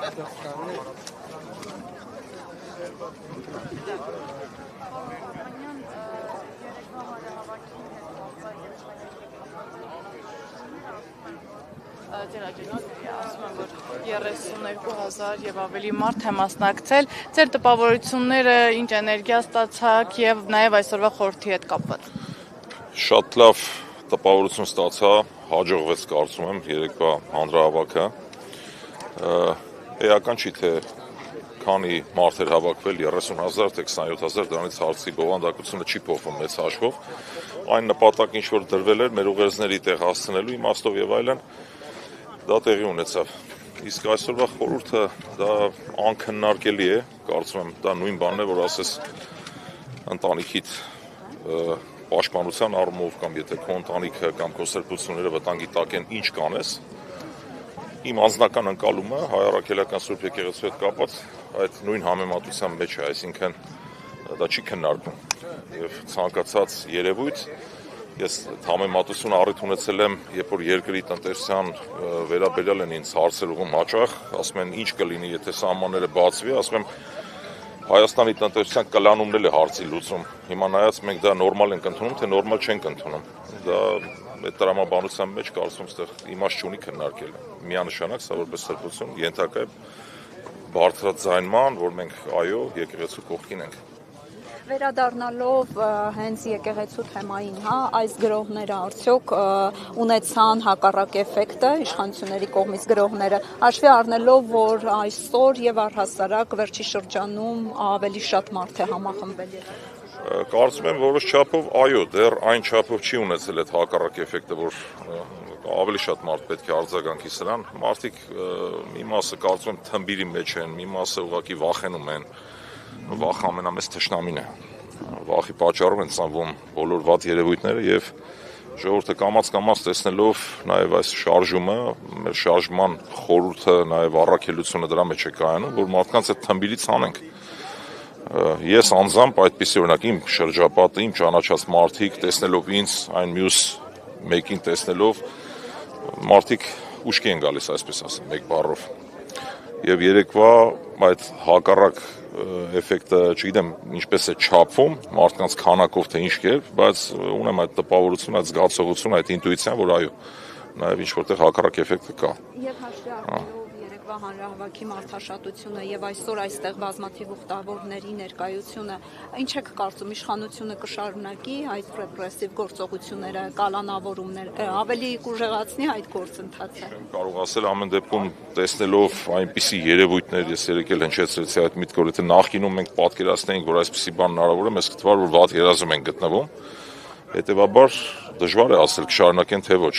Ասում եմ, որ 32,000 եւ ավելի մարդ է մասնակցել, ձեր տպավորությունները, ինչ էներգիա ստացաք եւ նաեւ այսօրվա խորհրդի հետ կապված։ Շատ լավ տպավորություն ստացա, հաջողվեց կարծում եմ երեկվա հանրահավաքը, էական չի թե քանի մարդ էր հավաքվել, 30,000 թե 27,000, դրանից հարցի բովանդակությունը չի փոխվում մեծ հաշվով, այն նպատակ ինչ որ դրվել էր մեր ուղերձների տեղ հասցնելու իմաստով եւ այլն, դա տեղի ունեցավ։ Իսկ այսօրվա խորհուրդը դա անքննարկելի է, կարծում եմ դա նույն բանն է, որ ասես ընտանիքիդ պաշտպանության առումով կամ եթե քո ընտանիքը կամ քո սրբությունները վտանգի տակ են, ինչ կանես։ Իմ անձնական ընկալումը հայ առաքելական Սուրբ եկեղեցու հետ կապված այդ նույն համեմատության մեջ է, այսինքն դա չի քննարկվում եւ ցանկացած երևույթ ես համեմատությունը առիթ ունեցել եմ, երբ որ երկրի տնտեսության վերաբերյալ են ինձ հարցեր ուղղում հաճախ, ասում են ինչ կլինի, եթե սահմանները բացվի, ասում եմ Հայաստանի տնտեսության կլանումն էլ է հարցի լուծում։ Հիմա նայած մենք դա նորմալ ենք ընդունում, թե նորմալ չենք ընդունում։ Դա այդ տրամաբանության մեջ կարծում ստեղ իմաստ չունի քննարկել։ Միանշանակ սա որպես սրբություն ենթակա է բարձրաձայնման, որ մենք այո, եկեղեցու կողքին ենք։ Վերադառնալով հենց եկեղեցու թեմային, այս գրողները արդյոք ունեցան հակառակ էֆեկտը, իշխանությունների կողմից գրողները, հաշվի առնելով, որ այսօր եւ առհասարակ վերջի շրջանում ավելի շատ մարդ է համախմբել։ Կարծում եմ որոշ չափով այո, դեռ այն չափով չի ունեցել այդ հակառակ էֆեկտը, որ ավելի շատ մարդ պետք է արձագանքի սրան։ Մարդիկ մի մասը կարծում եմ թմբիրի մեջ են, մի մասը ուղղակի վախենում են։ Վախը ամենամեծ թշնամին է, վախի պատճառով են ծնվում բոլոր վատ երևույթները եւ ժողովուրդը կամաց տեսնելով նաեւ այս շարժումը, մեր շարժման խորհուրդը, նաեւ առաքելությունը դրա մեջ է կայանում, որ մարդկանց այդ թմբիրից հանենք։ Ես անձամբ այդպիսի օրինակ իմ շրջապատը, իմ ճանաչած մարդիկ տեսնելով ինձ, այն մյուս մեկին տեսնելով մարդիկ ուշքի են գալիս, այսպես ասեմ, մեկ բառով։ Եվ երեկվա այդ հակառակ էֆեկտը, չգիտեմ, ինչպես է չափվում, մարդկանց քանակով թե ինչ կերպ, բայց ունեմ այդ տպավորությունը, այդ զգացողությունը, այդ ինտուիցիան, որ այո, նաև ինչ որտեղ հակառակ էֆեկտը կա։ Եվ հաշվի առնելով երեկվա հանրահավաքի մարդաշատությունը եւ այսօր այստեղ բազմաթիվ ուխտավորների ներկայությունը, ինչ եք կարծում, իշխանությունը կշարունակի այդ ռեպրեսիվ գործողությունները, կալանավորումներ, ավելի կուժեղացնի այդ գործընթացը։ Չեմ կարող ասել ամեն դեպքում տեսնելով այնպիսի երևույթներ, ես երեկ էլ հնչեցրեցի այդ միտքը, որ եթե նախկինում մենք պատկերացնեինք, որ այսպիսի բան հնարավոր է, մեզ կթվար, որ վատ երազում ենք գտնվում։ Հետևաբար դժվար է ասել կշարունակեն թե ոչ։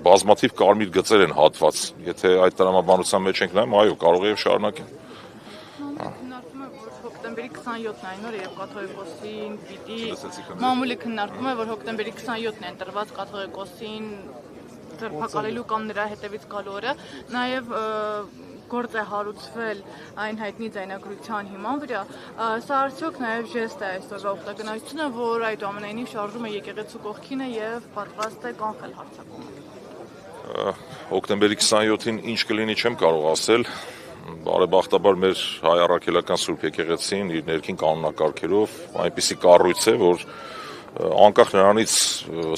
Բազմաթիվ կարմիր գծեր են հատված։ Եթե այդ տրամաբանության մեջ ենք նայում, այո, կարող է եւ շարունակեն։ Հոկտեմբերի 27-ն այն օրը, երբ կաթողիկոսին մամուլի քննարկում է, որ հոկտեմբերի 27-ն է ընտրված կաթողիկոսին ձերբակալելու կամ նրա հետևից գալու օրը, նաև գործ է հարուցվել այն հայտնի ձայնագրության հիման վրա, սա արդյոք նաև ժեստ է այսօրվա ուխտագնացությունը, որ այդուամենայնիվ շարժում է եկեղեցու կողքինը եւ պատրաստ է կանխել հարձակումը։ Հոկտեմբերի 27-ին ինչ կլինի չեմ կարող ասել, բարեբախտաբար մեր հայ առաքելական Սուրբ եկեղեցին իր ներքին կանոնակարգերով այնպիսի կառույց է, որ անկախ նրանից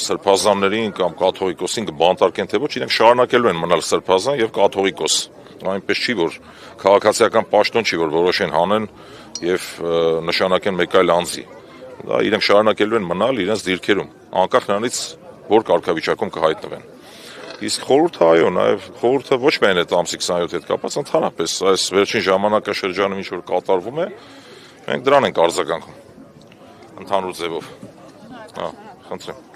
սրբազաններին կամ կաթողիկոսին կբանտարկեն թե ոչ, իրենք շարունակելու են մնալ սրբազան եւ կաթողիկոս։ Այնպես չի, որ քաղաքացիական պաշտոն չի, որ որոշեն հանեն եւ նշանակեն մեկ այլ անձի։ Դա իրենք շարունակելու են մնալ իրենց դիրքերում, անկախ նրանից որ կարգավիճակում կհայտնվեն։ Իսկ խորհուրդը այո, նաեւ խորհուրդը ոչ միայն այդ ամսի 27-ի հետ կապված, ընդհանրապես այս վերջին ժամանակաշրջանում ինչ որ կատարվում է, մենք դրան ենք արձագանքում։ Ընդհանուր ձևով։ Խնդրեմ։